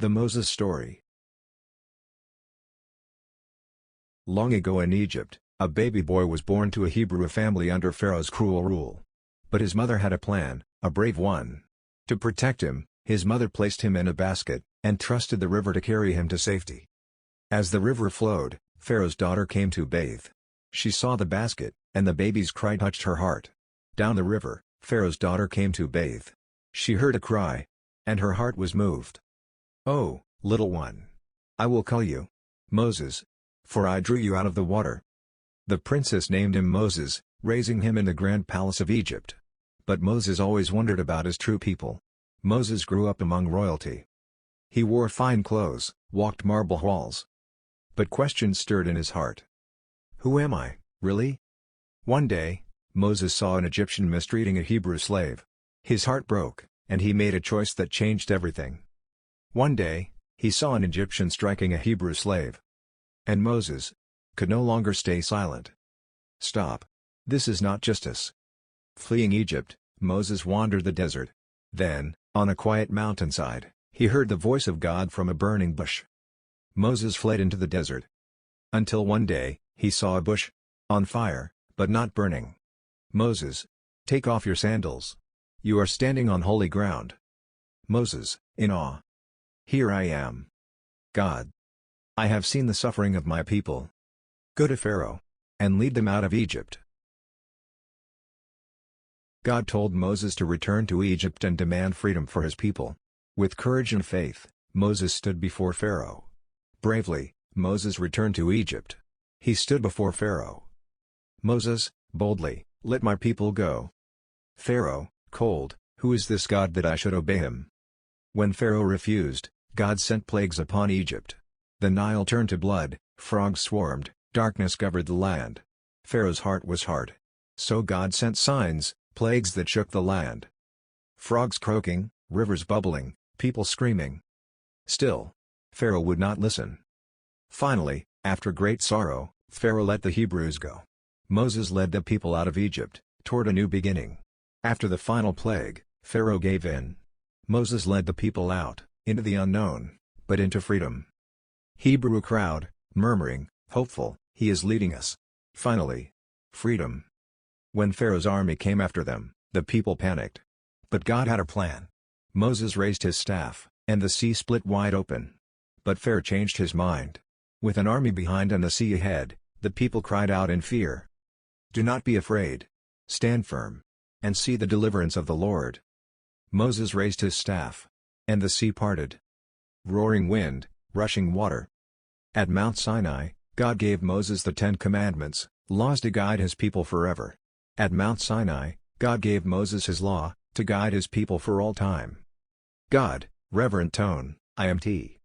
The Moses Story. Long ago in Egypt, a baby boy was born to a Hebrew family under Pharaoh's cruel rule. But his mother had a plan, a brave one. To protect him, his mother placed him in a basket, and trusted the river to carry him to safety. As the river flowed, Pharaoh's daughter came to bathe. She saw the basket, and the baby's cry touched her heart. Down the river, Pharaoh's daughter came to bathe. She heard a cry, and her heart was moved. "Oh, little one! I will call you Moses, for I drew you out of the water." The princess named him Moses, raising him in the grand palace of Egypt. But Moses always wondered about his true people. Moses grew up among royalty. He wore fine clothes, walked marble halls. But questions stirred in his heart. Who am I, really? One day, Moses saw an Egyptian mistreating a Hebrew slave. His heart broke, and he made a choice that changed everything. One day, he saw an Egyptian striking a Hebrew slave. And Moses could no longer stay silent. Stop! This is not justice. Fleeing Egypt, Moses wandered the desert. Then, on a quiet mountainside, he heard the voice of God from a burning bush. Moses fled into the desert. Until one day, he saw a bush on fire, but not burning. "Moses, take off your sandals. You are standing on holy ground." Moses, in awe. "Here I am. God. I have seen the suffering of my people. Go to Pharaoh, and lead them out of Egypt." God told Moses to return to Egypt and demand freedom for his people. With courage and faith, Moses stood before Pharaoh. Bravely, Moses returned to Egypt. He stood before Pharaoh. "Moses, boldly, let my people go." Pharaoh, cold, "Who is this God that I should obey him?" When Pharaoh refused, God sent plagues upon Egypt. The Nile turned to blood, frogs swarmed, darkness covered the land. Pharaoh's heart was hard. So God sent signs, plagues that shook the land. Frogs croaking, rivers bubbling, people screaming. Still, Pharaoh would not listen. Finally, after great sorrow, Pharaoh let the Hebrews go. Moses led the people out of Egypt, toward a new beginning. After the final plague, Pharaoh gave in. Moses led the people out, into the unknown, but into freedom. Hebrew crowd, murmuring, hopeful, "He is leading us." Finally, freedom. When Pharaoh's army came after them, the people panicked. But God had a plan. Moses raised his staff, and the sea split wide open. But Pharaoh changed his mind. With an army behind and the sea ahead, the people cried out in fear. "Do not be afraid. Stand firm, and see the deliverance of the Lord." Moses raised his staff, and the sea parted. Roaring wind, rushing water. At Mount Sinai, God gave Moses the 10 Commandments, laws to guide his people forever. At Mount Sinai, God gave Moses his law, to guide his people for all time. God, reverent tone, IMT.